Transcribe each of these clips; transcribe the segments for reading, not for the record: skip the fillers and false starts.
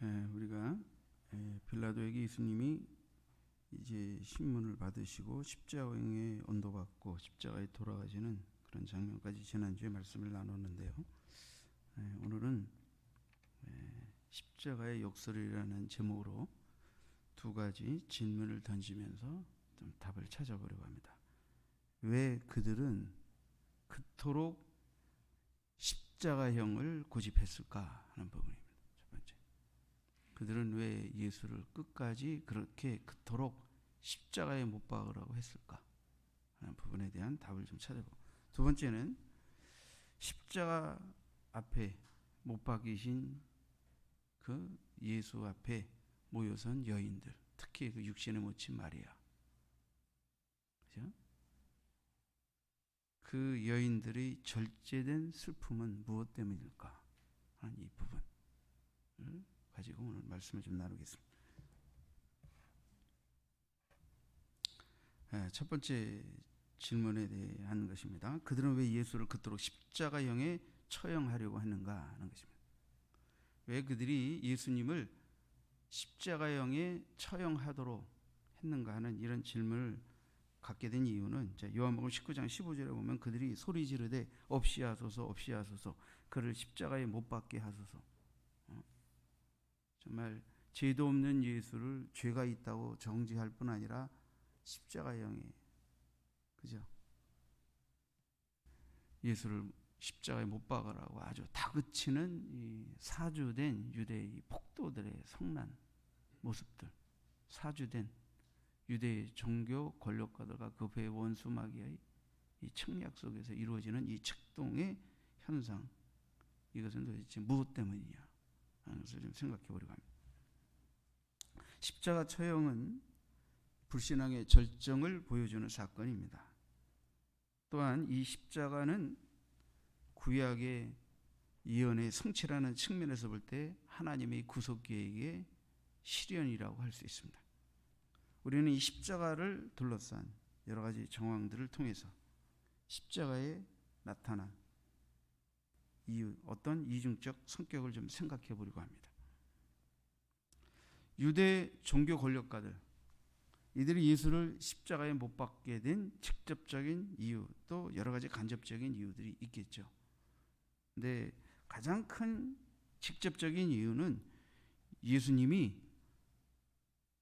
우리가 빌라도에게 예수님이 이제 신문을 받으시고 십자가에 언도받고 십자가에 돌아가시는 그런 장면까지 지난주에 말씀을 나눴는데요. 오늘은 십자가의 역설이라는 제목으로 두 가지 질문을 던지면서 좀 답을 찾아보려고 합니다. 왜 그들은 그토록 십자가형을 고집했을까 하는 부분입니다. 첫 번째, 그들은 왜 예수를 끝까지 그렇게 그토록 십자가에 못 박으라고 했을까 하는 부분에 대한 답을 좀 찾아보고, 두 번째는 십자가 앞에 못 박이신 그 예수 앞에 모여선 여인들, 특히 그 육신에 묻힌 마리아, 그죠? 그 여인들의 절제된 슬픔은 무엇 때문일까 하는 이 부분을 가지고 오늘 말씀을 좀 나누겠습니다. 첫 번째 질문에 대한 것입니다. 그들은 왜 예수를 그토록 십자가형에 처형하려고 했는가 하는 것입니다. 왜 그들이 예수님을 십자가형에 처형하도록 했는가 하는 이런 질문을 갖게 된 이유는, 요한복음 19장 15절에 보면 그들이 소리 지르되 없이 하소서 없이 하소서, 그를 십자가에 못 박게 하소서. 정말 죄도 없는 예수를 죄가 있다고 정죄할 뿐 아니라 십자가형에, 그죠? 예수를 십자가에 못 박으라고 아주 다그치는 이 사주된 유대의 폭도들의 성난 모습들, 사주된 유대의 종교 권력가들과 그 배의 원수 마귀의 이 책략 속에서 이루어지는 이 책동의 현상, 이것은 도대체 무엇 때문이냐 하는 것을 좀 생각해 보려고 합니다. 십자가 처형은 불신앙의 절정을 보여주는 사건입니다. 또한 이 십자가는 구약의 예언의 성취라는 측면에서 볼 때 하나님의 구속 계획의 실현이라고 할 수 있습니다. 우리는 이 십자가를 둘러싼 여러 가지 정황들을 통해서 십자가에 나타난 이유, 어떤 이중적 성격을 좀 생각해 보려고 합니다. 유대 종교 권력가들, 이들이 예수를 십자가에 못 박게 된 직접적인 이유, 또 여러 가지 간접적인 이유들이 있겠죠. 근데 가장 큰 직접적인 이유는 예수님이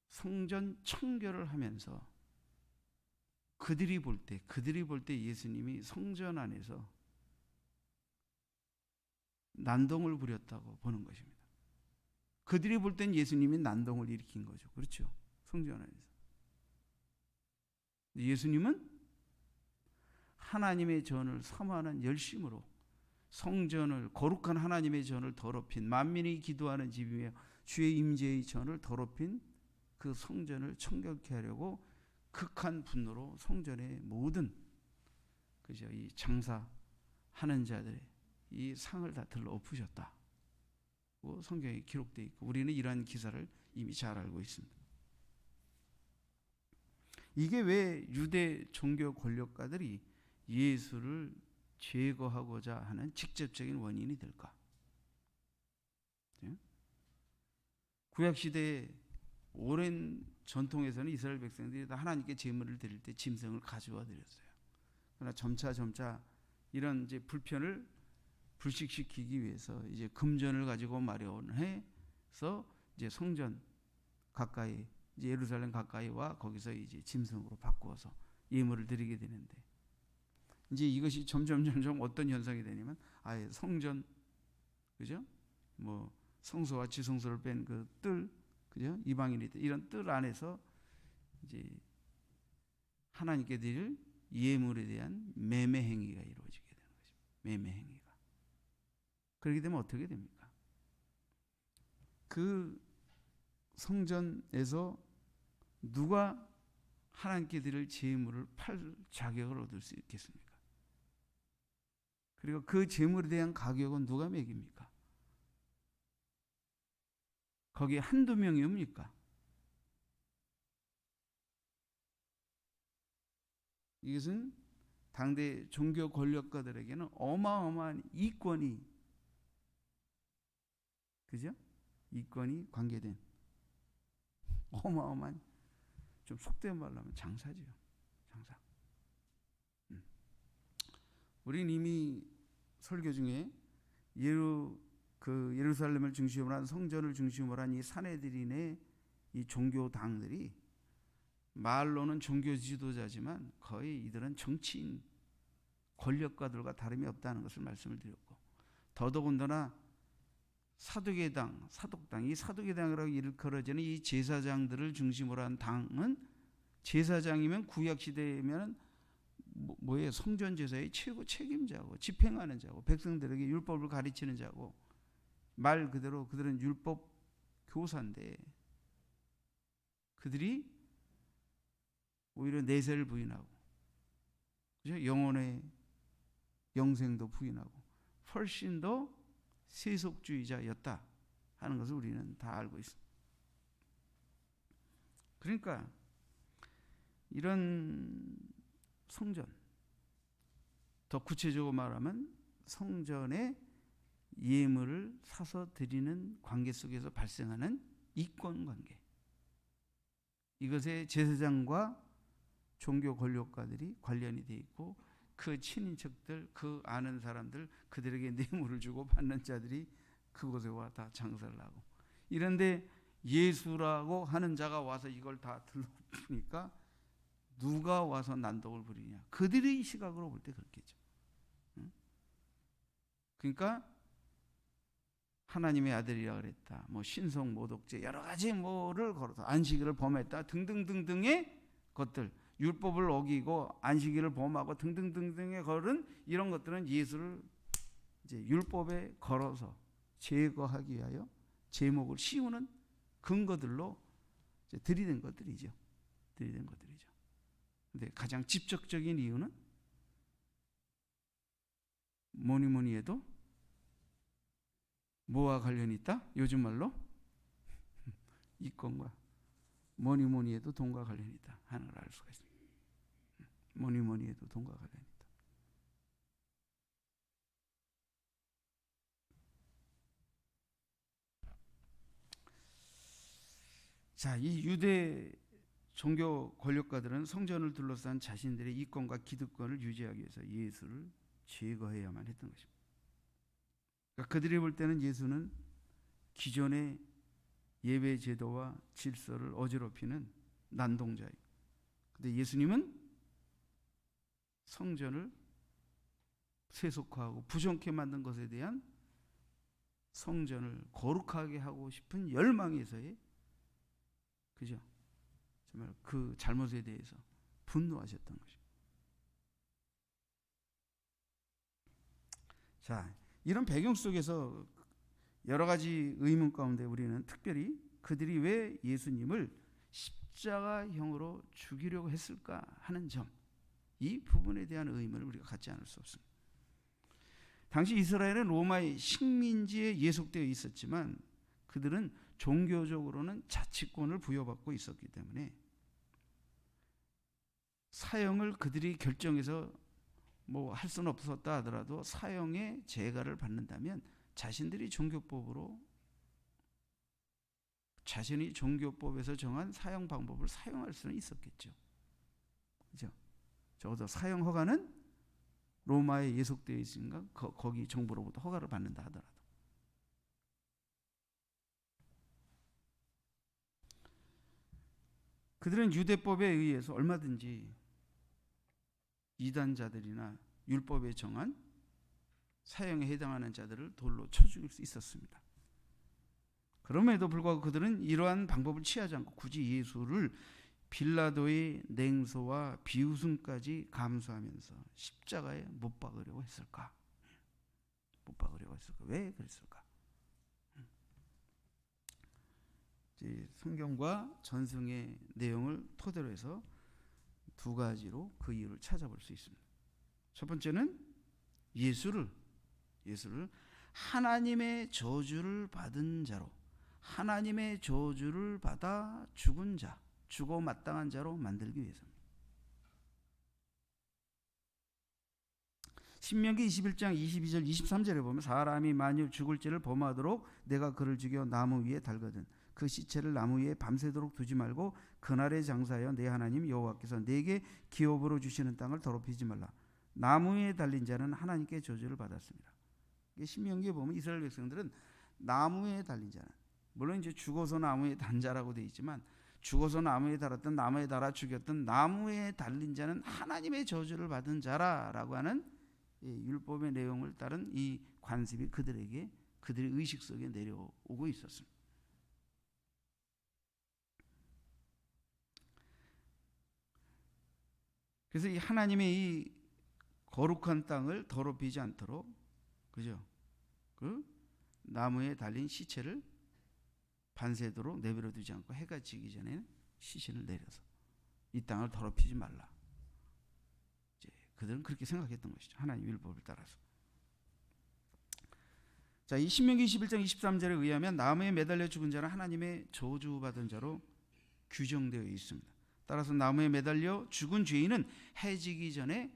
성전 청결을 하면서 그들이 볼 때 예수님이 성전 안에서 난동을 부렸다고 보는 것입니다. 그들이 볼 땐 예수님이 난동을 일으킨 거죠. 그렇죠? 성전 안에서. 예수님은 하나님의 전을 사모하는 열심으로 성전을, 거룩한 하나님의 전을 더럽힌, 만민이 기도하는 집이며 주의 임재의 전을 더럽힌 그 성전을 청결케 하려고 극한 분노로 성전의 모든, 그죠, 이 장사하는 자들의 이 상을 다 들러 엎으셨다. 성경에 기록되어 있고 우리는 이러한 기사를 이미 잘 알고 있습니다. 이게 왜 유대 종교 권력가들이 예수를 제거하고자 하는 직접적인 원인이 될까? 구약시대의 오랜 전통에서는 이스라엘 백성들이 다 하나님께 제물을 드릴 때 짐승을 가져와 드렸어요. 그러나 점차 이런 이제 불편을 불식시키기 위해서 이제 금전을 가지고 마련해서 이제 성전 가까이, 이제 예루살렘 가까이와 거기서 이제 짐승으로 바꾸어서 예물을 드리게 되는데, 이제 이것이 점점 어떤 현상이 되냐면 아예 성전, 그죠? 뭐 성소와 지성소를 뺀 그 뜰, 그죠? 이방인이 이런 뜰 안에서 이제 하나님께 드릴 예물에 대한 매매 행위가 이루어지게 되는 거죠. 매매 행위가. 그렇게 되면 어떻게 됩니까? 그 성전에서 누가 하나님께 드릴 제물을 팔 자격을 얻을 수 있겠습니까? 그리고 그 제물에 대한 가격은 누가 매깁니까? 거기에 한두 명이 옵니까? 이것은 당대 종교 권력가들에게는 어마어마한 이권이, 그죠? 이권이 관계된 어마어마한, 좀 속된 말로 하면 장사죠. 장사. 우리는 이미 설교 중에 예루살렘을 중심으로 한, 성전을 중심으로 한 이 사내들인의 이 종교당들이 말로는 종교 지도자지만 거의 이들은 정치인 권력가들과 다름이 없다는 것을 말씀을 드렸고, 더더군다나 사독당, 이 사독의당이라고 일컬어지는 이 제사장들을 중심으로 한 당은, 제사장이면 구약 시대에면 뭐예요? 성전 제사의 최고 책임자고 집행하는 자고 백성들에게 율법을 가르치는 자고, 말 그대로 그들은 율법 교사인데, 그들이 오히려 내세를 부인하고, 그죠? 영혼의 영생도 부인하고 훨씬 더 세속주의자였다 하는 것을 우리는 다 알고 있습니다. 그러니까 이런 성전, 더 구체적으로 말하면 성전의 예물을 사서 드리는 관계 속에서 발생하는 이권관계, 이것에 제사장과 종교 권력가들이 관련이 돼 있고, 그 친인척들, 그 아는 사람들, 그들에게 뇌물을 주고 받는 자들이 그곳에 와 다 장사를 하고, 이런데 예수라고 하는 자가 와서 이걸 다 들러붙으니까 누가 와서 난독을 부리냐? 그들의 시각으로 볼 때 그렇겠죠. 그러니까 하나님의 아들이라 그랬다, 뭐 신성 모독죄, 여러 가지 뭐를 걸어서 안식일을 범했다 등등등등의 것들, 율법을 어기고 안식일을 범하고 등등등등의 걸은 이런 것들은 예수를 이제 율법에 걸어서 제거하기 위하여 제목을 씌우는 근거들로 이제 들이댄 것들이죠. 근데 가장 직접적인 이유는 뭐니 해도 뭐와 관련이 있다? 요즘 말로 이권과 뭐니 해도 돈과 관련이 있다 하는 걸 알 수가 있습니다. 뭐니 해도 돈과 관련이 있다. 자, 이 유대 종교 권력가들은 성전을 둘러싼 자신들의 이권과 기득권을 유지하기 위해서 예수를 제거해야만 했던 것입니다. 그러니까 그들이 볼 때는 예수는 기존의 예배 제도와 질서를 어지럽히는 난동자예요. 근데 예수님은 성전을 세속화하고 부정케 만든 것에 대한 성전을 거룩하게 하고 싶은 열망에서의, 그죠? 정말 그 잘못에 대해서 분노하셨던 것입니다. 자, 이런 배경 속에서 여러 가지 의문 가운데 우리는 특별히 그들이 왜 예수님을 십자가형으로 죽이려고 했을까 하는 점, 이 부분에 대한 의문을 우리가 갖지 않을 수 없습니다. 당시 이스라엘은 로마의 식민지에 예속되어 있었지만 그들은 종교적으로는 자치권을 부여받고 있었기 때문에 사형을 그들이 결정해서 뭐 할 수는 없었다 하더라도 사형의 재가를 받는다면 자신들이 종교법으로, 자신이 종교법에서 정한 사형 방법을 사용할 수는 있었겠죠. 그죠? 적어도 사형 허가는 로마에 예속되어 있으니까 거기 정부로부터 허가를 받는다 하더라도. 그들은 유대법에 의해서 얼마든지 이단자들이나 율법에 정한 사형에 해당하는 자들을 돌로 쳐 죽일 수 있었습니다. 그럼에도 불구하고 그들은 이러한 방법을 취하지 않고 굳이 예수를 빌라도의 냉소와 비웃음까지 감수하면서 십자가에 못 박으려고 했을까? 왜 그랬을까? 이제 성경과 전승의 내용을 토대로 해서 두 가지로 그 이유를 찾아볼 수 있습니다. 첫 번째는 예수를 하나님의 저주를 받은 자로, 하나님의 저주를 받아 죽은 자, 죽어 마땅한 자로 만들기 위해서입니다. 신명기 21장 22절 23절에 보면 사람이 만일 죽을 죄를 범하도록 내가 그를 죽여 나무 위에 달거든 그 시체를 나무 위에 밤새도록 두지 말고 그날에 장사하여 내 하나님 여호와께서 내게 기업으로 주시는 땅을 더럽히지 말라. 나무 위에 달린 자는 하나님께 저주를 받았습니다. 신명기에 보면 이스라엘 백성들은 나무에 달린 자는, 물론 이제 죽어서 나무에 단 자라고 되어 있지만 죽어서 나무에 달았던, 나무에 달아 죽였던, 나무에 달린 자는 하나님의 저주를 받은 자라라고 하는 율법의 내용을 따른 이 관습이 그들에게, 그들의 의식 속에 내려오고 있었습니다. 그래서 이 하나님의 이 거룩한 땅을 더럽히지 않도록, 그죠? 그 나무에 달린 시체를 밤새도록 내버려 두지 않고 해가 지기 전에 시신을 내려서 이 땅을 더럽히지 말라. 이제 그들은 그렇게 생각했던 것이죠. 하나님 율법을 따라서. 자, 이 신명기 21장 23절에 의하면 나무에 매달려 죽은 자는 하나님의 저주받은 자로 규정되어 있습니다. 따라서 나무에 매달려 죽은 죄인은 해지기 전에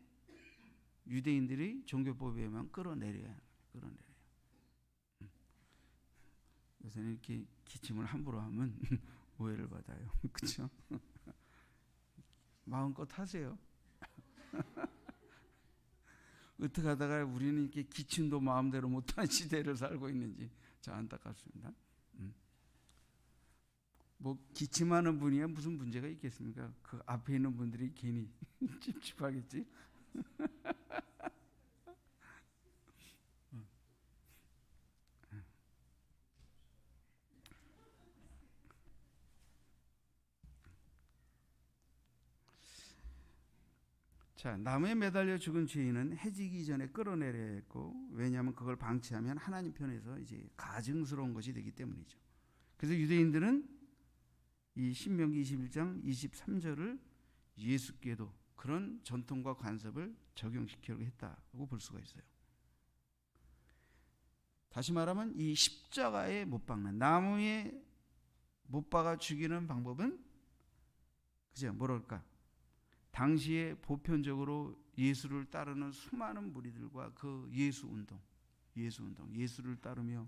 유대인들이 종교법에 의하면 끌어내려요. 요새는 이렇게 기침을 함부로 하면 오해를 받아요. 그렇죠? 마음껏 하세요. 어떻게 하다가 우리는 이렇게 기침도 마음대로 못하는 시대를 살고 있는지 참 안타깝습니다. 뭐 기침하는 분이야 무슨 문제가 있겠습니까? 그 앞에 있는 분들이 괜히 찝찝하겠지. 자, 나무에 매달려 죽은 죄인은 해지기 전에 끌어내려야 했고, 왜냐하면 그걸 방치하면 하나님 편에서 이제 가증스러운 것이 되기 때문이죠. 그래서 유대인들은 이 신명기 21장 23절을 예수께도 그런 전통과 관습을 적용시키려고 했다고 볼 수가 있어요. 다시 말하면 이 십자가에 못 박는, 나무에 못 박아 죽이는 방법은 그죠? 뭐랄까? 당시에 보편적으로 예수를 따르는 수많은 무리들과 그 예수를 따르며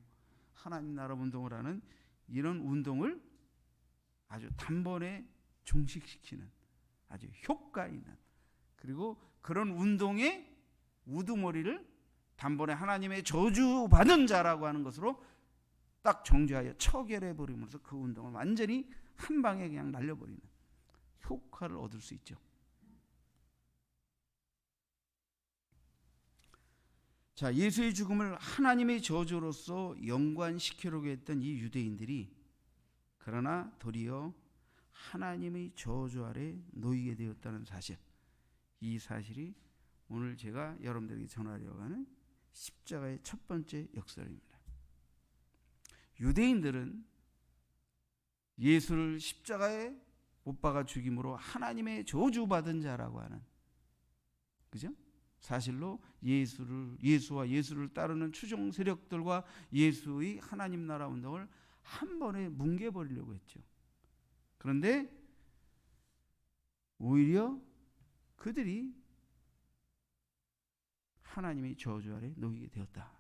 하나님 나라 운동을 하는 이런 운동을 아주 단번에 종식시키는 아주 효과 있는, 그리고 그런 운동의 우두머리를 단번에 하나님의 저주받은 자라고 하는 것으로 딱 정죄하여 처결해 버림으로써 그 운동을 완전히 한 방에 그냥 날려버리는 효과를 얻을 수 있죠. 자, 예수의 죽음을 하나님의 저주로서 연관시키려고 했던 이 유대인들이 그러나 도리어 하나님의 저주 아래 놓이게 되었다는 사실, 이 사실이 오늘 제가 여러분들에게 전하려고 하는 십자가의 첫 번째 역설입니다. 유대인들은 예수를 십자가에 못 박아 죽임으로 하나님의 저주받은 자라고 하는, 그죠? 사실로 예수와 예수를 따르는 추종 세력들과 예수의 하나님 나라 운동을 한 번에 뭉개버리려고 했죠. 그런데 오히려 그들이 하나님의 저주 아래 놓이게 되었다.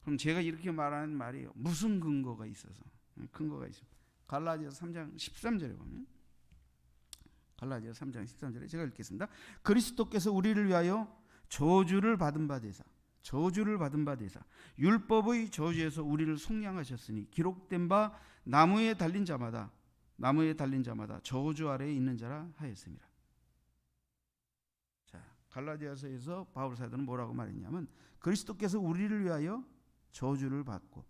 그럼 제가 이렇게 말하는 말이 무슨 근거가 있어서? 근거가 있습니다. 갈라디아서 3장 13절에 보면, 갈라디아서 3장 13절에 제가 읽겠습니다. 그리스도께서 우리를 위하여 저주를 받은 바 되사 율법의 저주에서 우리를 속량하셨으니 기록된 바 나무에 달린 자마다 저주 아래에 있는 자라 하였습니다. 자, 갈라디아서에서 바울 사도는 뭐라고 말했냐면 그리스도께서 우리를 위하여 저주를 받고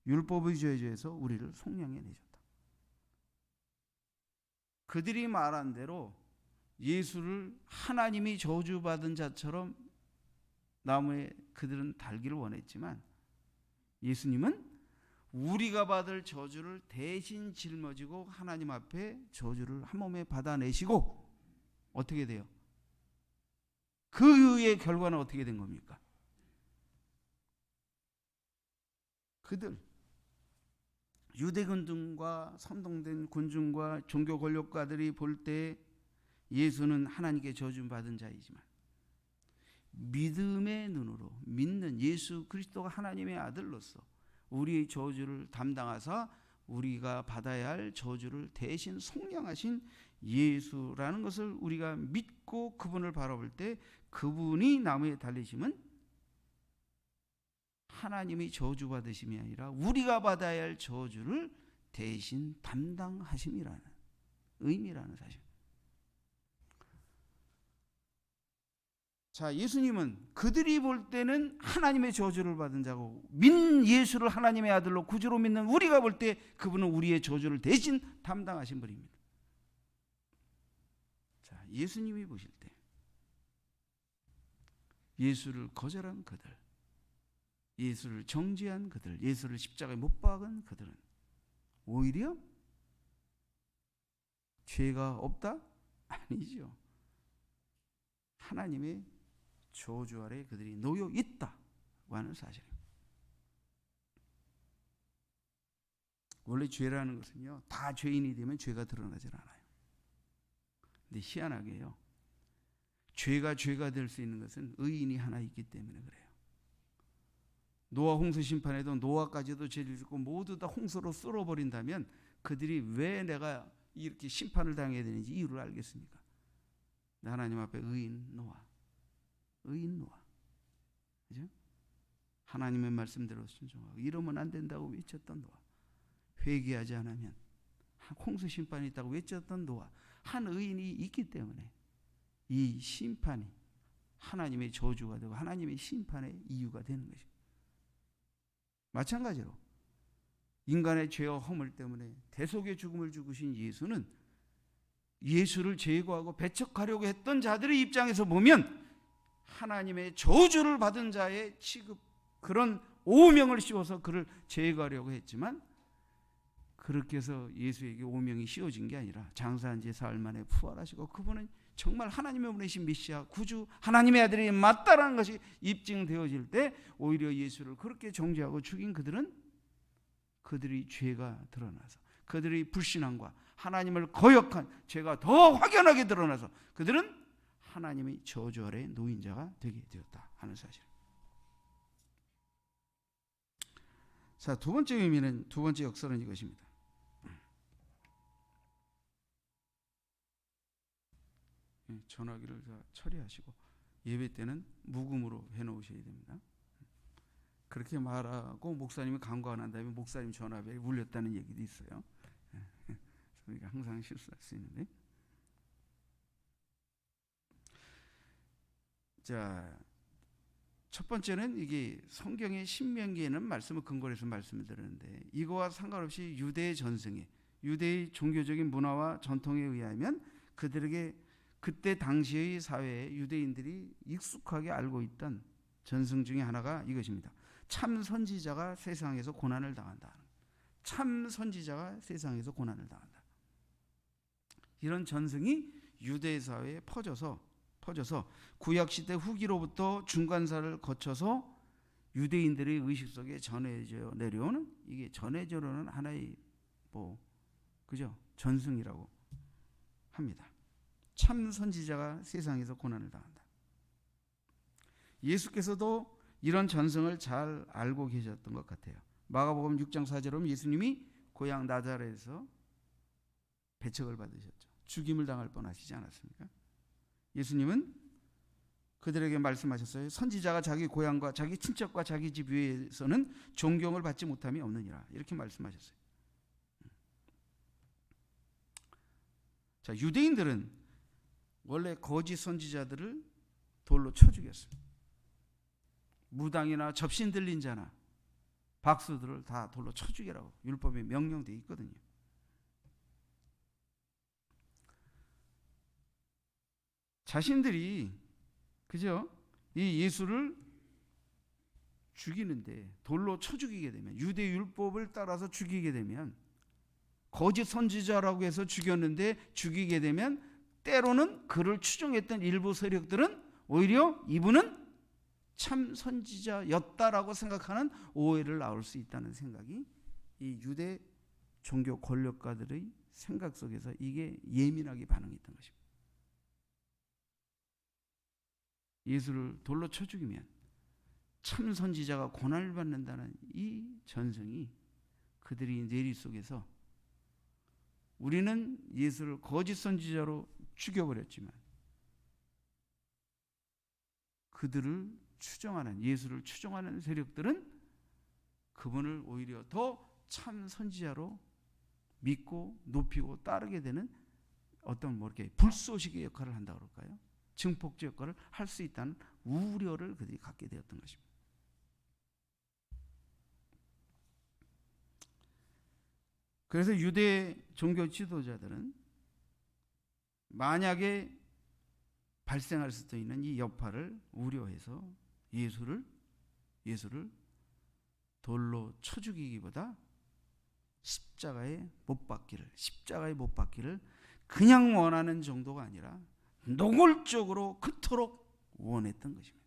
율법의 저주에서 우리를 속량해 내셨다. 그들이 말한 대로 예수를 하나님이 저주받은 자처럼 나무에 그들은 달기를 원했지만, 예수님은 우리가 받을 저주를 대신 짊어지고 하나님 앞에 저주를 한 몸에 받아내시고 어떻게 돼요? 그의 결과는 어떻게 된 겁니까? 그들 유대 군중과 선동된 군중과 종교 권력가들이 볼 때 예수는 하나님께 저주받은 자이지만 믿음의 눈으로 믿는 예수 그리스도가 하나님의 아들로서 우리의 저주를 담당하사 우리가 받아야 할 저주를 대신 속량하신 예수라는 것을 우리가 믿고 그분을 바라볼 때 그분이 나무에 달리심은 하나님이 저주받으심이 아니라 우리가 받아야 할 저주를 대신 담당하심이라는 의미라는 사실. 자, 예수님은 그들이 볼 때는 하나님의 저주를 받은 자고 믿는 예수를 하나님의 아들로 구주로 믿는 우리가 볼 때 그분은 우리의 저주를 대신 담당하신 분입니다. 자, 예수님이 보실 때 예수를 거절한 그들, 예수를 정죄한 그들, 예수를 십자가에 못 박은 그들은 오히려 죄가 없다? 아니죠. 하나님의 저주 아래 그들이 놓여 있다고 하는 사실입니다. 원래 죄라는 것은요, 다 죄인이 되면 죄가 드러나질 않아요. 근데 희한하게요, 죄가 될 수 있는 것은 의인이 하나 있기 때문에 그래요. 노아 홍수 심판에도 노아까지도 죄를 짓고 모두 다 홍수로 쓸어버린다면 그들이 왜 내가 이렇게 심판을 당해야 되는지 이유를 알겠습니까? 하나님 앞에 의인 노아, 그죠? 하나님의 말씀대로 순종하고 이러면 안 된다고 외쳤던 노아, 회개하지 않으면 홍수 심판이 있다고 외쳤던 노아, 한 의인이 있기 때문에 이 심판이 하나님의 저주가 되고 하나님의 심판의 이유가 되는 것입니다. 마찬가지로 인간의 죄와 허물 때문에 대속의 죽음을 죽으신 예수는 예수를 제거하고 배척하려고 했던 자들의 입장에서 보면 하나님의 저주를 받은 자의 취급, 그런 오명을 씌워서 그를 제거하려고 했지만 그렇게 해서 예수에게 오명이 씌워진 게 아니라 장사한 지 사흘 만에 부활하시고 그분은 정말 하나님의 보내신 메시아 구주 하나님의 아들이 맞다라는 것이 입증되어질 때 오히려 예수를 그렇게 정죄하고 죽인 그들은 그들의 죄가 드러나서 그들의 불신앙과 하나님을 거역한 죄가 더 확연하게 드러나서 그들은 하나님의 저주 아래 놓인 자가 되게 되었다 하는 사실. 자, 두 번째 의미는, 두 번째 역설은 이것입니다. 전화기를 다 처리하시고 예배 때는 묵음으로 해놓으셔야 됩니다. 그렇게 말하고 목사님이 간구가 난 다음에 목사님 전화벨이 울렸다는 얘기도 있어요. 우리가 항상 실수할 수 있는데. 자, 첫 번째는 이게 성경의 신명기에는 말씀을 근거로 해서 말씀을 드렸는데 이거와 상관없이 유대의 전승에, 유대의 종교적인 문화와 전통에 의하면 그들에게 그때 당시의 사회에 유대인들이 익숙하게 알고 있던 전승 중에 하나가 이것입니다. 참 선지자가 세상에서 고난을 당한다. 참 선지자가 세상에서 고난을 당한다. 이런 전승이 유대 사회에 퍼져서 구약시대 후기로부터 중간사를 거쳐서 유대인들의 의식 속에 전해져 내려오는, 이게 전해져 오는 하나의 그죠? 전승이라고 합니다. 참 선지자가 세상에서 고난을 당한다. 예수께서도 이런 전승을 잘 알고 계셨던 것 같아요. 마가복음 6장 4절에 보면 예수님이 고향 나자렛에서 배척을 받으셨죠. 죽임을 당할 뻔하시지 않았습니까? 예수님은 그들에게 말씀하셨어요. 선지자가 자기 고향과 자기 친척과 자기 집 위에서는 존경을 받지 못함이 없느니라. 이렇게 말씀하셨어요. 자, 유대인들은 원래 거짓 선지자들을 돌로 쳐 죽였습니다. 무당이나 접신 들린 자나 박수들을 다 돌로 쳐 죽이라고 율법에 명령되어 있거든요. 자신들이 그죠? 이 예수를 죽이는데 돌로 쳐 죽이게 되면, 유대 율법을 따라서 죽이게 되면, 거짓 선지자라고 해서 죽였는데 죽이게 되면 때로는 그를 추종했던 일부 세력들은 오히려 이분은 참 선지자였다라고 생각하는 오해를 낳을 수 있다는 생각이 이 유대 종교 권력가들의 생각 속에서 이게 예민하게 반응했던 것입니다. 예수를 돌로 쳐 죽이면 참 선지자가 고난을 받는다는 이 전승이 그들이 뇌리 속에서, 우리는 예수를 거짓 선지자로 죽여버렸지만 그들을 추종하는, 예수를 추종하는 세력들은 그분을 오히려 더 참 선지자로 믿고 높이고 따르게 되는 어떤 불쏘시개 역할을 한다고 그럴까요? 증폭제 역할을 할 수 있다는 우려를 그들이 갖게 되었던 것입니다. 그래서 유대 종교 지도자들은 만약에 발생할 수도 있는 이 여파를 우려해서 예수를 돌로 쳐 죽이기보다 십자가에 못 박기를 그냥 원하는 정도가 아니라 노골적으로 그토록 원했던 것입니다.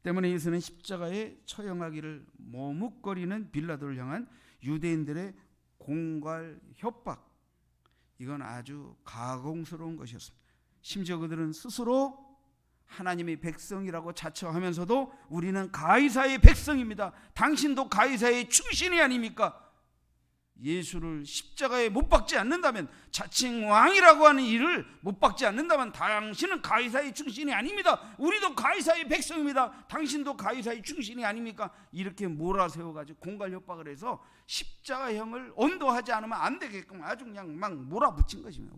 때문에 예수는 십자가에 처형하기를 머뭇거리는 빌라도를 향한 유대인들의 공갈 협박, 이건 아주 가공스러운 것이었습니다. 심지어 그들은 스스로 하나님의 백성이라고 자처하면서도 우리는 가이사의 백성입니다, 당신도 가이사의 충신이 아닙니까? 예수를 십자가에 못 박지 않는다면, 자칭 왕이라고 하는 일을 못 박지 않는다면 당신은 가이사의 충신이 아닙니다, 우리도 가이사의 백성입니다, 당신도 가이사의 충신이 아닙니까? 이렇게 몰아세워가지고 공갈 협박을 해서 십자가형을 언도하지 않으면 안 되게끔 아주 그냥 막 몰아붙인 것입니다.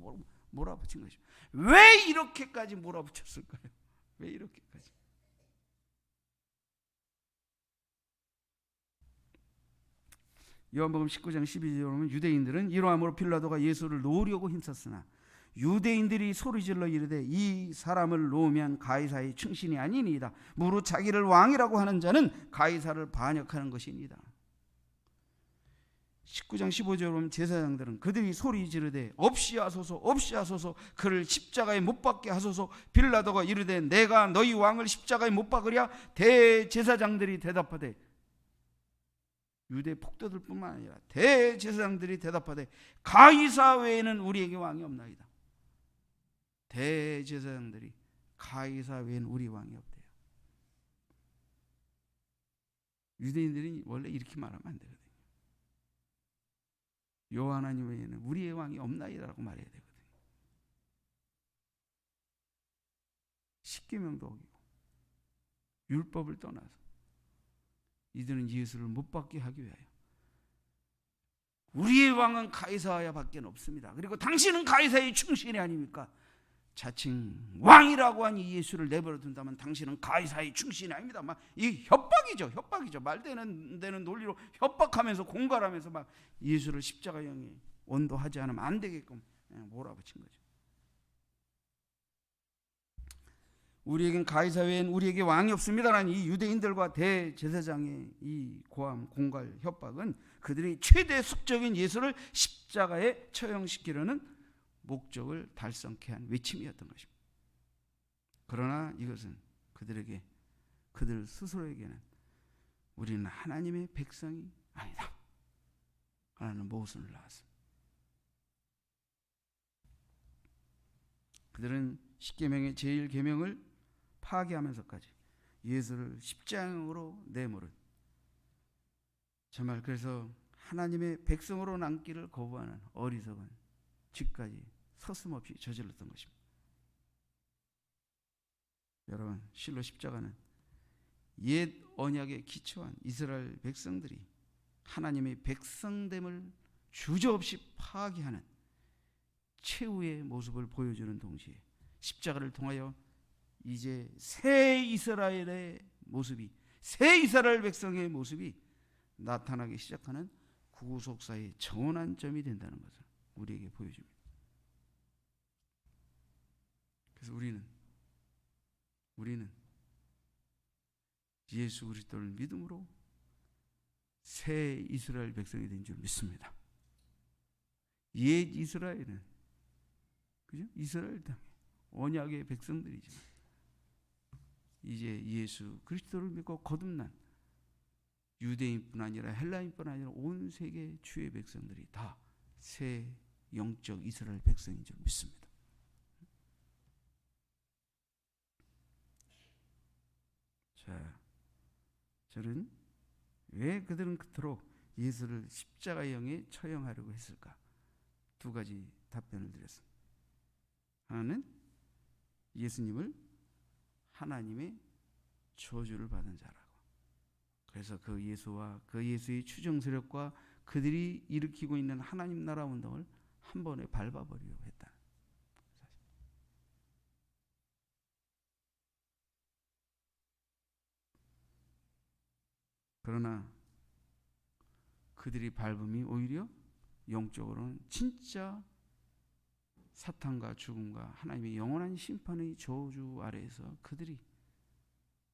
몰아붙인 것입니다. 왜 이렇게까지 몰아붙였을까요? 왜 이렇게까지? 요한복음 19장 12절에 보면 유대인들은 이러함으로 빌라도가 예수를 놓으려고 힘썼으나 유대인들이 소리질러 이르되 이 사람을 놓으면 가이사의 충신이 아니니이다. 무릇 자기를 왕이라고 하는 자는 가이사를 반역하는 것이니이다. 19장 15절에 보면 제사장들은 그들이 소리 지르되 없이 하소서 그를 십자가에 못 박게 하소서. 빌라도가 이르되 내가 너희 왕을 십자가에 못 박으랴. 대제사장들이 대답하되, 유대 폭도들뿐만 아니라 대제사장들이 대답하되 가이사 외에는 우리에게 왕이 없나이다. 대제사장들이 가이사 외에는 우리 왕이 없대요. 유대인들이 원래 이렇게 말하면 안 되거든요. 여호와 하나님 외에는 우리의 왕이 없나이다라고 말해야 되거든요. 십계명도 어기고 율법을 떠나서 이들은 예수를 못 받게 하기 위하여 우리의 왕은 가이사야 밖에 없습니다, 그리고 당신은 가이사의 충신이 아닙니까? 자칭 왕이라고 하니 예수를 내버려 둔다면 당신은 가이사의 충신이 아닙니다. 막 이 협박이죠. 말되는 되는 논리로 협박하면서 공갈하면서 막 예수를 십자가형에 언도하지 않으면 안 되게끔 몰아붙인 거죠. 우리에겐 가이사 외엔 우리에게 왕이 없습니다라는 이 유대인들과 대제사장의 이 고함, 공갈, 협박은 그들이 최대 숙적인 예수를 십자가에 처형시키려는 목적을 달성케 한 외침이었던 것입니다. 그러나 이것은 그들 스스로에게는 우리는 하나님의 백성이 아니다 하는 모순을 낳았습니다. 그들은 십계명의 제1계명을 파괴하면서까지 예수를 십자가형으로 내모른, 정말 그래서 하나님의 백성으로 남기를 거부하는 어리석은 짓까지 서슴없이 저질렀던 것입니다. 여러분, 실로 십자가는 옛 언약에 기초한 이스라엘 백성들이 하나님의 백성됨을 주저없이 파괴하는 최후의 모습을 보여주는 동시에 십자가를 통하여 이제 새 이스라엘의 모습이, 새 이스라엘 백성의 모습이 나타나기 시작하는 구속사의 전환점이 된다는 것을 우리에게 보여줍니다. 그래서 우리는 예수 그리스도를 믿음으로 새 이스라엘 백성이 된 줄 믿습니다. 옛 이스라엘은 그죠? 이스라엘 땅 언약의 백성들이지만 이제 예수 그리스도를 믿고 거듭난 유대인뿐 아니라 헬라인뿐 아니라 온 세계 주의 백성들이 다 새 영적 이스라엘 백성인 줄 믿습니다. 자, 저는 왜 그들은 그토록 예수를 십자가형에 처형하려고 했을까? 두 가지 답변을 드렸습니다. 하나는 예수님을 하나님의 저주를 받은 자라고. 그래서 그 예수와 그 예수의 추종 세력과 그들이 일으키고 있는 하나님 나라 운동을 한 번에 밟아버리려고 했다. 그러나 그들이 밟음이 오히려 영적으로는 진짜 사탄과 죽음과 하나님의 영원한 심판의 저주 아래에서 그들이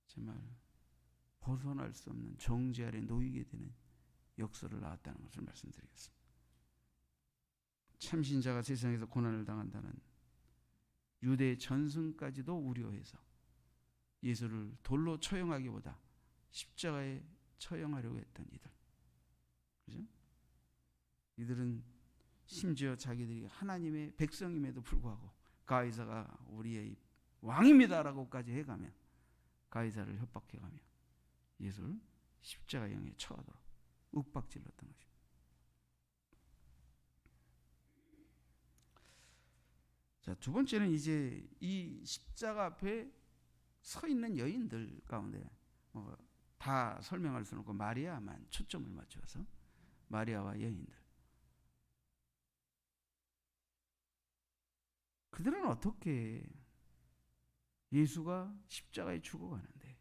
정말 벗어날 수 없는 정죄 아래 놓이게 되는 역사를 낳았다는 것을 말씀드리겠습니다. 참신자가 세상에서 고난을 당한다는 유대 전승까지도 우려해서 예수를 돌로 처형하기보다 십자가에 처형하려고 했던 이들, 그죠? 이들은 심지어 자기들이 하나님의 백성임에도 불구하고 가이사가 우리의 왕입니다라고까지 해가며 가이사를 협박해가며 예수를 십자가형에 처하도록 윽박질렀던 것입니다. 자, 두 번째는 이제 이 십자가 앞에 서 있는 여인들 가운데 다 설명할 수는 없고 마리아만 초점을 맞춰서 마리아와 여인들, 그들은 어떻게 예수가 십자가에 죽어가는데,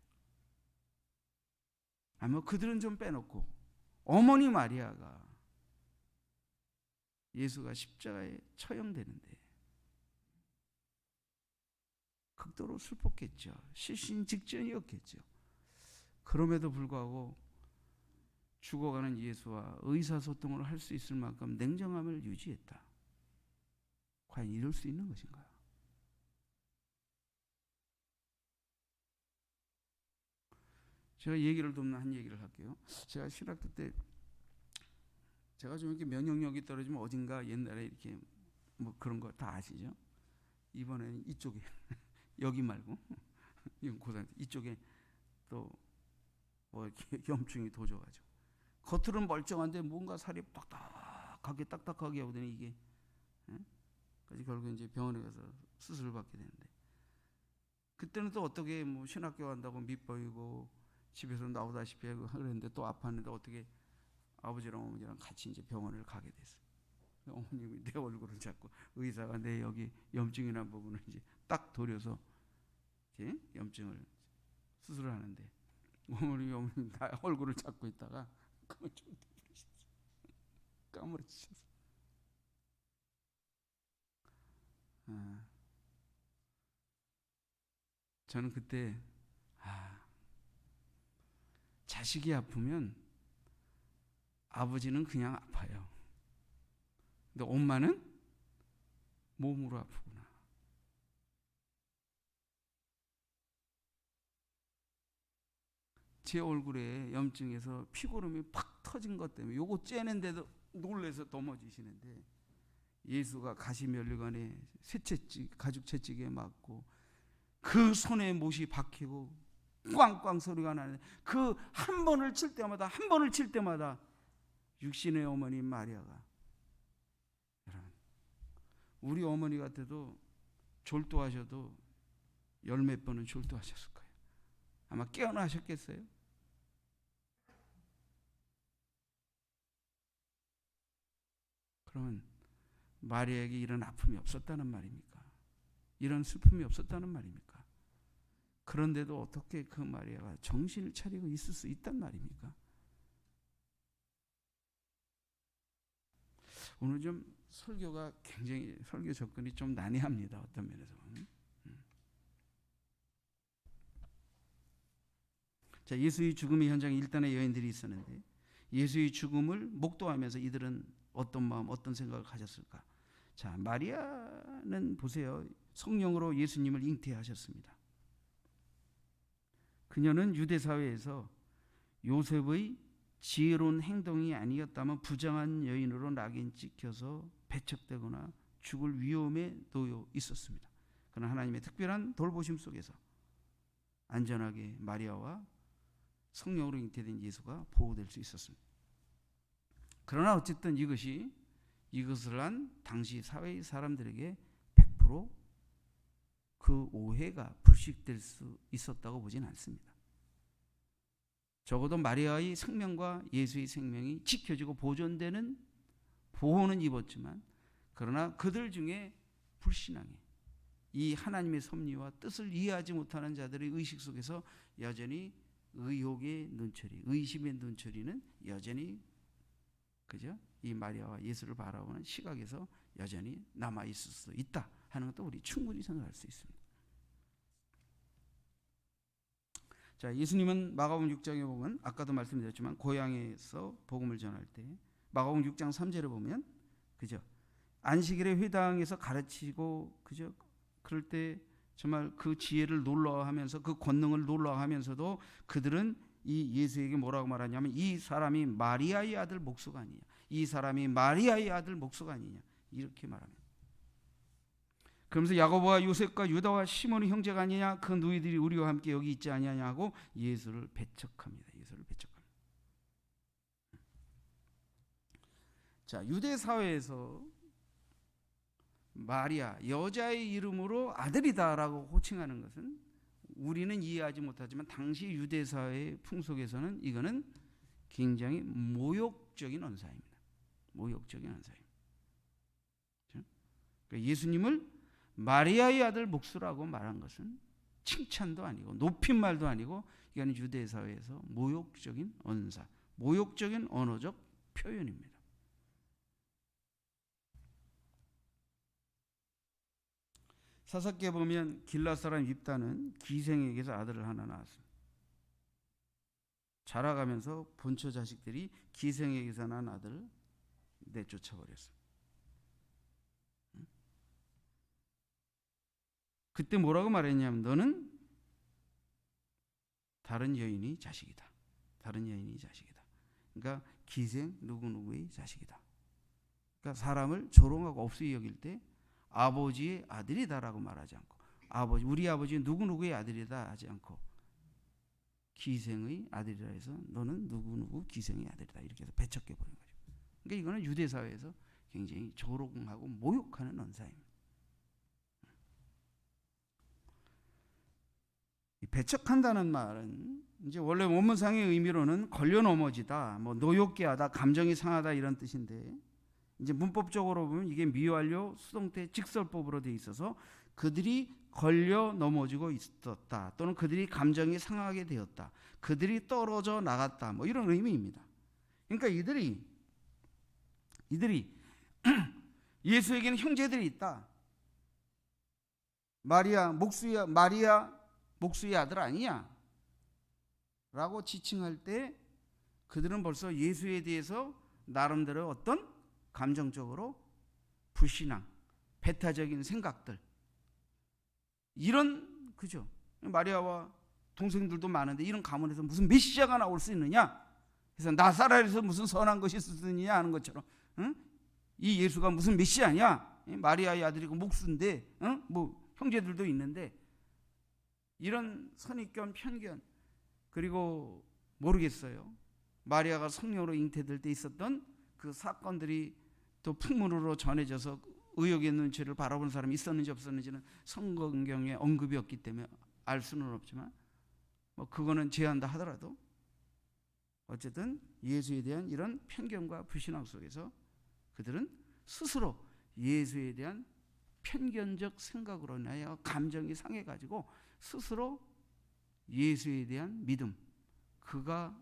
아마 그들은 좀 빼놓고 어머니 마리아가 예수가 십자가에 처형되는데 극도로 슬펐겠죠. 실신 직전이었겠죠. 그럼에도 불구하고 죽어가는 예수와 의사소통을 할 수 있을 만큼 냉정함을 유지했다. 과연 이럴 수 있는 것인가요? 제가 얘기를 돕는 한 얘기를 할게요. 제가 신학교 때 제가 좀 이렇게 면역력이 떨어지면 어딘가 옛날에 이렇게 뭐 그런 거 다 아시죠? 이번에는 이쪽에 여기 말고 고등 이쪽에 또 뭐 이렇게 염증이 도져가지고 겉으로는 멀쩡한데 뭔가 살이 딱딱하게 하더니 이게, 그래서 결국 이제 병원에 가서 수술을 받게 되는데, 그때는 또 어떻게 뭐 신학교 간다고 밑보이고 집에서 나오다시피 하고 그랬는데 또 아팠는데 어떻게 아버지랑 어머니랑 같이 이제 병원을 가게 됐어요. 어머님이 내 얼굴을 잡고 의사가 내 여기 염증이란 부분을 이제 딱 도려서 이렇게 염증을 수술을 하는데 어머님 나 얼굴을 잡고 있다가 까무러치셨어요. 저는 그때 자식이 아프면 아버지는 그냥 아파요. 근데 엄마는 몸으로 아프구나. 제 얼굴에 염증에서 피고름이 팍 터진 것 때문에 요거 째는데도 놀래서 넘어지시는데, 예수가 가시면류관에 가죽 채찍에 맞고 그 손에 못이 박히고 꽝꽝 소리가 나는데 그 한 번을 칠 때마다 육신의 어머니 마리아가, 여러분 우리 어머니 같아도 졸도하셔도 열 몇 번은 졸도하셨을 거예요. 아마 깨어나셨겠어요? 그러면 마리아에게 이런 아픔이 없었다는 말입니까? 이런 슬픔이 없었다는 말입니까? 그런데도 어떻게 그 마리아가 정신을 차리고 있을 수 있단 말입니까? 오늘 좀 설교가 굉장히 설교 접근이 좀 난해합니다. 어떤 면에서. 자, 예수의 죽음의 현장에 일단의 여인들이 있었는데 예수의 죽음을 목도하면서 이들은 어떤 마음, 어떤 생각을 가졌을까? 자, 마리아는 보세요. 성령으로 예수님을 잉태하셨습니다. 그녀는 유대 사회에서 요셉의 지혜로운 행동이 아니었다면 부정한 여인으로 낙인 찍혀서 배척되거나 죽을 위험에 놓여 있었습니다. 그러나 하나님의 특별한 돌보심 속에서 안전하게 마리아와 성령으로 잉태된 예수가 보호될 수 있었습니다. 그러나 어쨌든 이것을 한 당시 사회의 사람들에게 100% 그 오해가 불식될 수 있었다고 보진 않습니다. 적어도 마리아의 생명과 예수의 생명이 지켜지고 보존되는 보호는 입었지만, 그러나 그들 중에 불신앙에 이 하나님의 섭리와 뜻을 이해하지 못하는 자들의 의식 속에서 여전히 의혹의 눈초리, 의심의 눈초리는 여전히 그죠? 이 마리아와 예수를 바라보는 시각에서 여전히 남아 있을 수 있다 하는 것도 우리 충분히 생각할 수 있습니다. 자, 예수님은 마가복음 6장에 보면 아까도 말씀드렸지만 고향에서 복음을 전할 때 마가복음 6장 3절에 보면 그죠? 안식일에 회당에서 가르치고 그죠? 그럴 때 정말 그 지혜를 놀라워하면서 그 권능을 놀라워하면서도 그들은 이 예수에게 뭐라고 말하냐면 이 사람이 마리아의 아들 목수가 아니냐, 이 사람이 마리아의 아들 목수가 아니냐 이렇게 말합니다. 그러면서 야고보와 요셉과 유다와 시몬의 형제가 아니냐, 그 누이들이 우리와 함께 여기 있지 아니하냐고 예수를 배척합니다. 예수를 배척합니다. 자, 유대 사회에서 마리아 여자의 이름으로 아들이다라고 호칭하는 것은 우리는 이해하지 못하지만 당시 유대 사회의 풍속에서는 이거는 굉장히 모욕적인 언사입니다. 모욕적인 언사입니다. 그러니까 예수님을 마리아의 아들 목수라고 말한 것은 칭찬도 아니고 높임말도 아니고 이거는 유대 사회에서 모욕적인 언사, 모욕적인 언어적 표현입니다. 사사기에 보면 길앗 사람 윕다는 기생에게서 아들을 하나 낳았습니다. 자라가면서 본처 자식들이 기생에게서 난 아들을 내쫓아버렸습니다. 그때 뭐라고 말했냐면 너는 다른 여인의 자식이다. 다른 여인의 자식이다. 그러니까 기생 누구누구의 자식이다. 그러니까 사람을 조롱하고 없이 여길 때 아버지의 아들이다라고 말하지 않고 우리 아버지 누구누구의 아들이다 하지 않고 기생의 아들이라 해서 너는 누구누구 기생의 아들이다 이렇게 해서 배척해버린 거죠. 그러니까 이거는 유대 사회에서 굉장히 조롱하고 모욕하는 언사입니다. 배척한다는 말은 이제 원래 원문상의 의미로는 걸려 넘어지다, 뭐 노엽게 하다, 감정이 상하다 이런 뜻인데 이제 문법적으로 보면 이게 미완료 수동태 직설법으로 돼 있어서 그들이 걸려 넘어지고 있었다 또는 그들이 감정이 상하게 되었다, 그들이 떨어져 나갔다 뭐 이런 의미입니다. 그러니까 이들이 예수에게는 형제들이 있다. 마리아 목수의 아들 아니냐 라고 지칭할 때 그들은 벌써 예수에 대해서 나름대로 어떤 감정적으로 불신앙, 배타적인 생각들 이런 그죠? 마리아와 동생들도 많은데 이런 가문에서 무슨 메시아가 나올 수 있느냐? 그래서 나사렛에서 무슨 선한 것이 있을 수 있느냐 하는 것처럼 응? 이 예수가 무슨 메시아냐? 마리아의 아들이고 목수인데 응? 뭐 형제들도 있는데 이런 선입견, 편견 그리고 모르겠어요. 마리아가 성령으로 잉태될 때 있었던 그 사건들이 또 풍문으로 전해져서 의혹의 눈치를 바라보는 사람이 있었는지 없었는지는 성경에 언급이 없기 때문에 알 수는 없지만 뭐 그거는 제한다 하더라도 어쨌든 예수에 대한 이런 편견과 불신앙 속에서 그들은 스스로 예수에 대한 편견적 생각으로 인하여 감정이 상해가지고 스스로 예수에 대한 믿음, 그가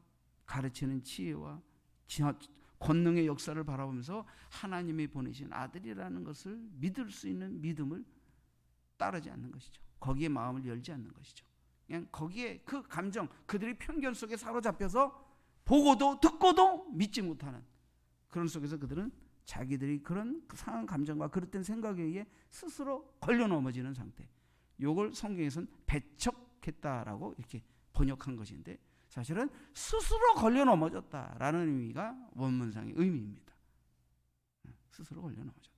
가르치는 지혜와 권능의 역사를 바라보면서 하나님이 보내신 아들이라는 것을 믿을 수 있는 믿음을 따르지 않는 것이죠. 거기에 마음을 열지 않는 것이죠. 그냥 거기에 그 감정, 그들이 편견 속에 사로잡혀서 보고도 듣고도 믿지 못하는 그런 속에서 그들은 자기들이 그런 상한 감정과 그릇된 생각에 의해 스스로 걸려 넘어지는 상태. 이걸 성경에서는 배척했다라고 이렇게 번역한 것인데 사실은 스스로 걸려 넘어졌다라는 의미가 원문상의 의미입니다. 스스로 걸려 넘어졌다.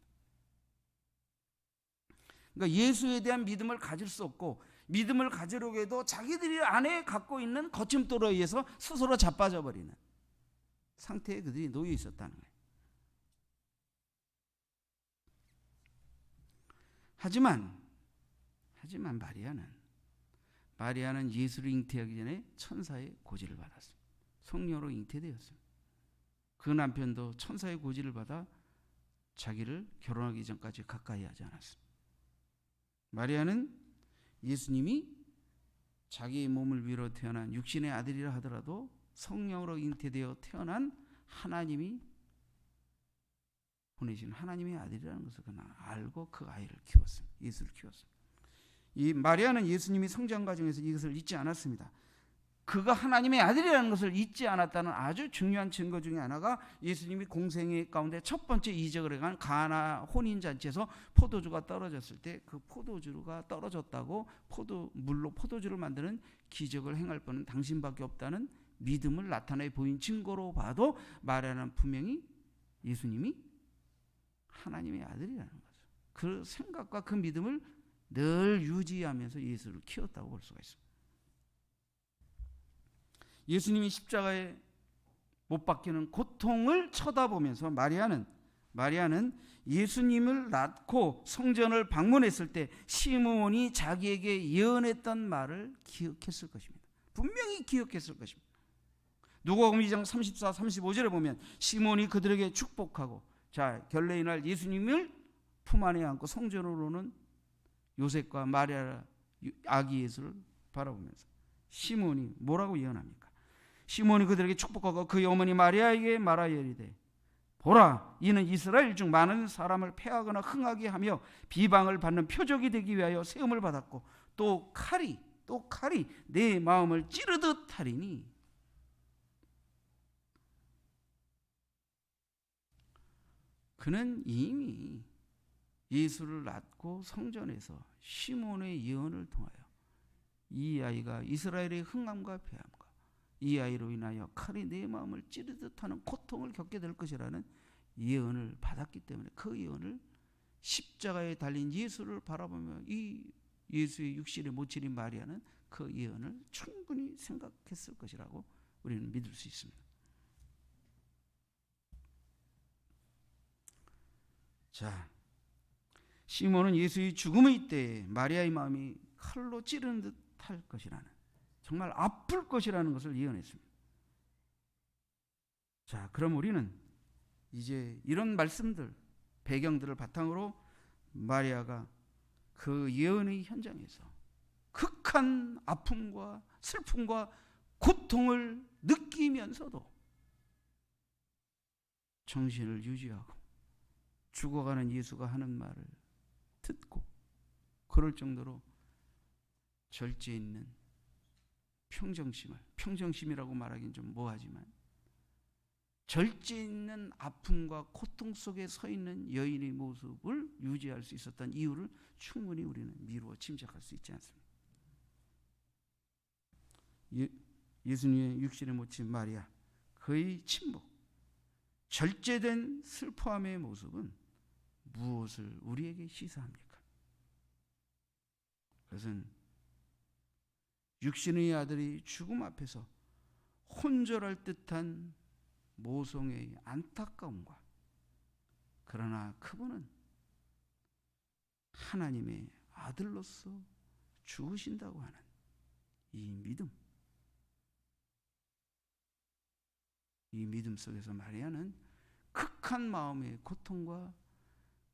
그러니까 예수에 대한 믿음을 가질 수 없고, 믿음을 가지려고 해도 자기들이 안에 갖고 있는 거침돌에 의해서 스스로 자빠져 버리는 상태에 그들이 놓여 있었다는 거예요. 하지만 마리아는 예수를 잉태하기 전에 천사의 고지를 받았습니다. 성령으로 잉태되었습니다. 그 남편도 천사의 고지를 받아 자기를 결혼하기 전까지 가까이 하지 않았습니다. 마리아는 예수님이 자기의 몸을 위로 태어난 육신의 아들이라 하더라도 성령으로 잉태되어 태어난 하나님이 보내신 하나님의 아들이라는 것을 그는 알고 그 아이를 키웠습니다. 예수를 키웠습니다. 이 마리아는 예수님이 성장 과정에서 이것을 잊지 않았습니다. 그가 하나님의 아들이라는 것을 잊지 않았다는 아주 중요한 증거 중에 하나가 예수님이 공생애 가운데 첫 번째 이적을 해간 가나 혼인잔치에서 포도주가 떨어졌을 때 그 포도주가 떨어졌다고 물로 포도주를 만드는 기적을 행할 분은 당신밖에 없다는 믿음을 나타내 보인 증거로 봐도 마리아는 분명히 예수님이 하나님의 아들이라는 거죠. 그 생각과 그 믿음을 늘 유지하면서 예수를 키웠다고 볼 수가 있습니다. 예수님이 십자가에 못 박히는 고통을 쳐다보면서 마리아는 예수님을 낳고 성전을 방문했을 때 시므온이 자기에게 예언했던 말을 기억했을 것입니다. 분명히 기억했을 것입니다. 누가복음 2장 34, 35절에 보면 시므온이 그들에게 축복하고, 자, 결례의 날 예수님을 품 안에 안고 성전으로 오는 요셉과 마리아 아기 예수를 바라보면서 시므온이 뭐라고 예언합니까? 시므온이 그들에게 축복하고 그의 어머니 마리아에게 말하여 이르되, 보라, 이는 이스라엘 중 많은 사람을 패하거나 흥하게 하며 비방을 받는 표적이 되기 위하여 세움을 받았고 또 칼이 내 마음을 찌르듯 하리니. 그는 이미 예수를 낳고 성전에서 시몬의 예언을 통하여 이 아이가 이스라엘의 흥함과 패함과 이 아이로 인하여 칼이 내 마음을 찌르듯 하는 고통을 겪게 될 것이라는 예언을 받았기 때문에 그 예언을 십자가에 달린 예수를 바라보며 이 예수의 육신의 모친인 마리아는 그 예언을 충분히 생각했을 것이라고 우리는 믿을 수 있습니다. 자, 시몬은 예수의 죽음의 때에 마리아의 마음이 칼로 찌르는 듯 할 것이라는, 정말 아플 것이라는 것을 예언했습니다. 자, 그럼 우리는 이제 이런 말씀들, 배경들을 바탕으로 마리아가 그 예언의 현장에서 극한 아픔과 슬픔과 고통을 느끼면서도 정신을 유지하고 죽어가는 예수가 하는 말을 듣고, 그럴 정도로 절제 있는 평정심이라고 말하기는 좀 뭐하지만 절제 있는 아픔과 고통 속에 서 있는 여인의 모습을 유지할 수 있었던 이유를 충분히 우리는 미루어 짐작할 수 있지 않습니까? 예수님의 육신의 모친 마리아, 그의 침묵, 절제된 슬퍼함의 모습은 무엇을 우리에게 시사합니까? 그것은 육신의 아들이 죽음 앞에서 혼절할 듯한 모성의 안타까움과, 그러나 그분은 하나님의 아들로서 죽으신다고 하는 이 믿음 속에서 마리아는 극한 마음의 고통과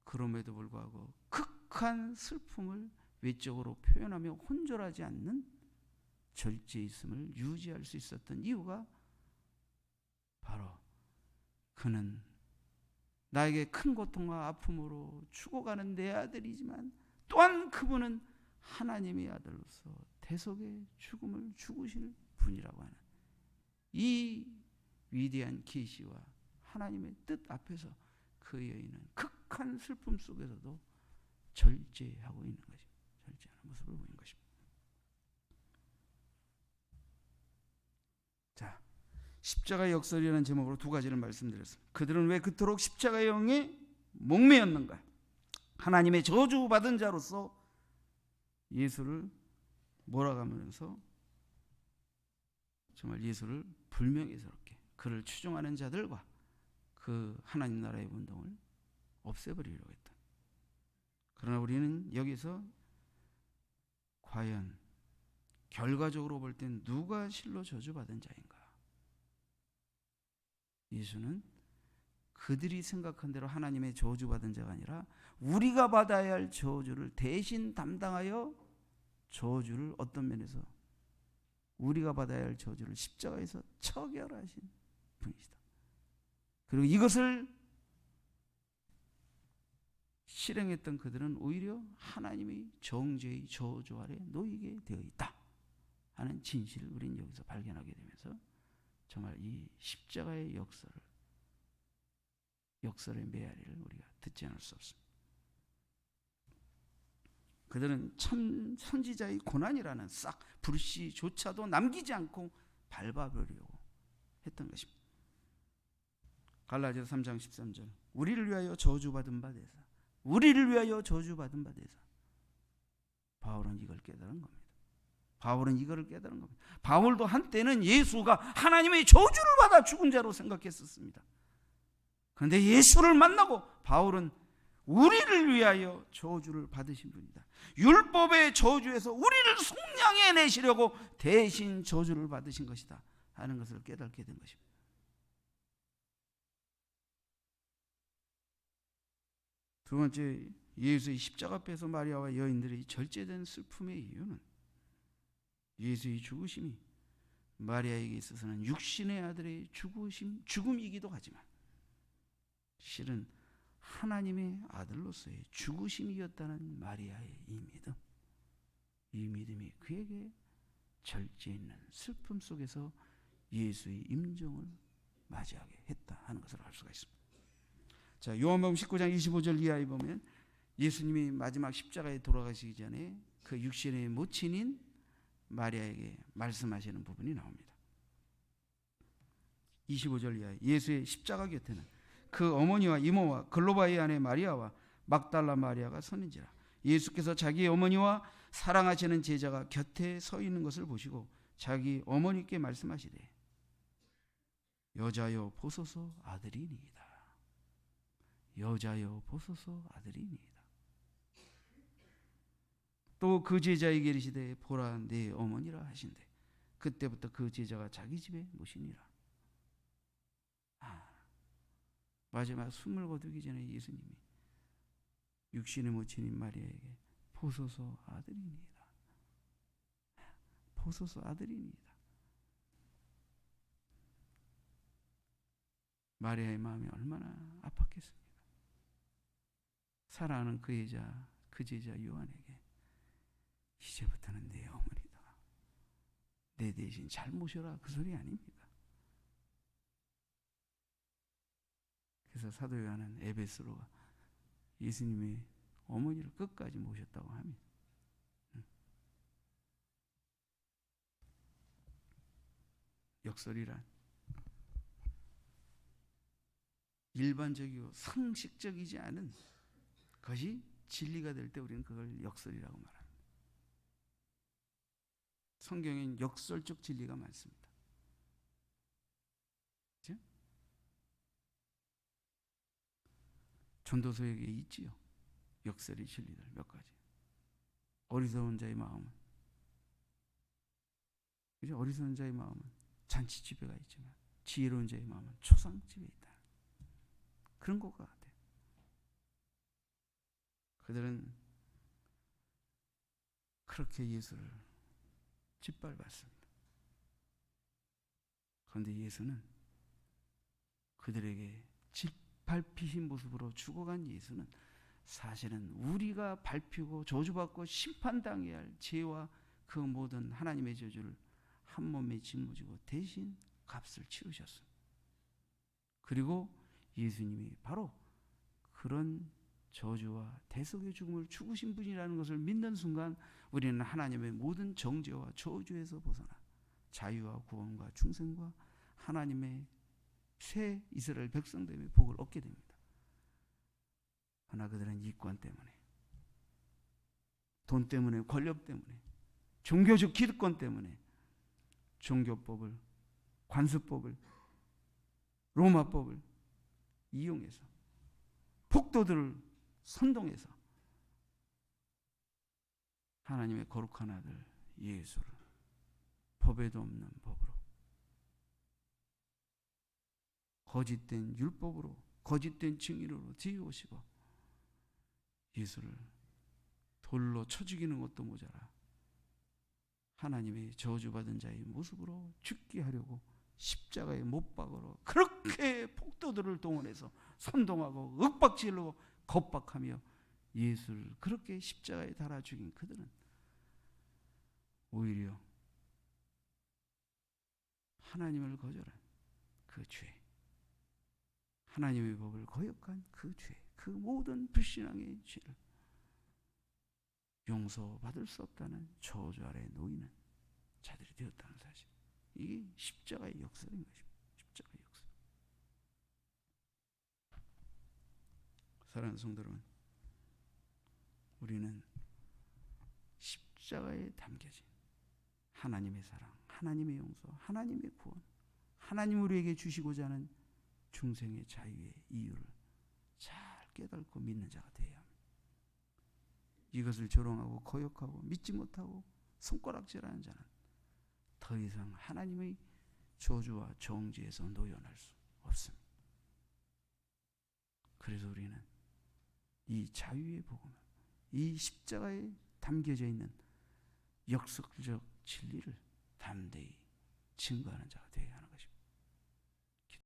그럼에도 불구하고 극한 슬픔을 외적으로 표현하며 혼절하지 않는 절제 있음을 유지할 수 있었던 이유가 바로 그는 나에게 큰 고통과 아픔으로 죽어가는 내 아들이지만 또한 그분은 하나님의 아들로서 대속의 죽음을 죽으실 분이라고 하는 이 위대한 계시와 하나님의 뜻 앞에서 그 여인은 극한 슬픔 속에서도 절제하고 있는 것입니다. 절제하는 모습을 보인 것입니다. 십자가의 역설이라는 제목으로 두 가지를 말씀드렸습니다. 그들은 왜 그토록 십자가의 영에 목매였는가? 하나님의 저주받은 자로서 예수를 몰아가면서 정말 예수를 불명예스럽게 그를 추종하는 자들과 그 하나님 나라의 운동을 없애버리려고 했다. 그러나 우리는 여기서 과연 결과적으로 볼 땐 누가 실로 저주받은 자인가? 예수는 그들이 생각한 대로 하나님의 저주받은 자가 아니라 우리가 받아야 할 저주를 대신 담당하여 저주를 어떤 면에서 우리가 받아야 할 저주를 십자가에서 처결하신 분이시다. 그리고 이것을 실행했던 그들은 오히려 하나님의 정죄의 저주 아래 놓이게 되어 있다 하는 진실을 우리는 여기서 발견하게 되면서 정말 이 십자가의 역설의 메아리를 우리가 듣지 않을 수 없습니다. 그들은 참 선지자의 고난이라는 싹 불씨조차도 남기지 않고 밟아버리려고 했던 것입니다. 갈라디아서 3장 13절 우리를 위하여 저주받은 바 되사 우리를 위하여 저주받은 바 되사 바울은 이걸 깨달은 겁니다. 바울은 이거를 깨달은 겁니다. 바울도 한때는 예수가 하나님의 저주를 받아 죽은 자로 생각했었습니다. 그런데 예수를 만나고 바울은 우리를 위하여 저주를 받으신 분이다. 율법의 저주에서 우리를 속량해 내시려고 대신 저주를 받으신 것이다 하는 것을 깨닫게 된 것입니다. 두 번째, 예수의 십자가 앞에서 마리아와 여인들이 절제된 슬픔의 이유는 예수의 죽으심이 마리아에게 있어서는 육신의 아들의 죽음이기도 하지만 실은 하나님의 아들로서의 죽으심이었다는 마리아의 이 믿음이 그에게 절제 있는 슬픔 속에서 예수의 임종을 맞이하게 했다 하는 것을 알 수가 있습니다. 자, 요한복음 19장 25절 이하에 보면 예수님이 마지막 십자가에 돌아가시기 전에 그 육신의 모친인 마리아에게 말씀하시는 부분이 나옵니다. 25절 이하에 예수의 십자가 곁에는 그 어머니와 이모와 글로바의 아내 마리아와 막달라 마리아가 서는지라. 예수께서 자기 어머니와 사랑하시는 제자가 곁에 서 있는 것을 보시고 자기 어머니께 말씀하시되 여자여 보소서 아들이니이다. 여자여 보소서 아들이니이다. 또 그 제자에게 이르시되 보라 내 어머니라 하신대 그때부터 그 제자가 자기 집에 모시니라. 마지막 숨을 거두기 전에 예수님이 육신의 모친인 마리아에게 보소서 아들이니이다. 보소서 아들이니이다. 마리아의 마음이 얼마나 아팠겠습니까? 사랑하는 그 제자 요한에게 이제부터는 내 어머니다. 내 대신 잘 모셔라 그 소리 아닙니다. 그래서 사도 요한은 에베소로 예수님의 어머니를 끝까지 모셨다고 합니다. 역설이란 일반적이고 상식적이지 않은 것이 진리가 될 때 우리는 그걸 역설이라고 말합니다. 성경엔 역설적 진리가 많습니다. 그렇죠? 전도서에게 있지요. 역설의 진리들 몇 가지. 어리석은 자의 마음은, 그죠? 어리석은 자의 마음은 잔치집에가 있지만 지혜로운 자의 마음은 초상집에 있다. 그런 것과 같아요. 그들은 그렇게 예수를 짓밟았습니다. 그런데 예수는 그들에게 짓밟히신 모습으로 죽어간 예수는 사실은 우리가 밟히고 저주받고 심판당해야 할 죄와 그 모든 하나님의 저주를 한 몸에 짊어지고 대신 값을 치르셨습니다. 그리고 예수님이 바로 그런 저주와 대속의 죽음을 죽으신 분이라는 것을 믿는 순간 우리는 하나님의 모든 정죄와 저주에서 벗어나 자유와 구원과 충성과 하나님의 새 이스라엘 백성됨의 복을 얻게 됩니다. 그러나 그들은 이권 때문에, 돈 때문에, 권력 때문에, 종교적 기득권 때문에 종교법을, 관습법을, 로마법을 이용해서 폭도들을 선동해서 하나님의 거룩한 아들 예수를 법에도 없는 법으로, 거짓된 율법으로, 거짓된 증인으로 뒤오시고 예수를 돌로 쳐 죽이는 것도 모자라 하나님의 저주받은 자의 모습으로 죽게 하려고 십자가에 못 박으러 그렇게 폭도들을 동원해서 선동하고 윽박지르고 겁박하며 예수를 그렇게 십자가에 달아 죽인 그들은 오히려 하나님을 거절한 그 죄, 하나님의 법을 거역한 그 죄, 그 모든 불신앙의 죄를 용서받을 수 없다는 저주 아래 놓이는 자들이 되었다는 사실. 이게 십자가의 역사인 것입니다. 십자가의 역사. 사랑하는 성도 여러분, 우리는 십자가에 담겨진 하나님의 사랑, 하나님의 용서, 하나님의 구원, 하나님 우리에게 주시고자 하는 중생의 자유의 이유를 잘 깨닫고 믿는 자가 되어야 합니다. 이것을 조롱하고 거역하고 믿지 못하고 손가락질하는 자는 더 이상 하나님의 저주와 정죄에서 노연할 수 없습니다. 그래서 우리는 이 자유의 복음, 이 십자가에 담겨져 있는 역설적 진리를 담대히 증거하는 자가 되어야 하는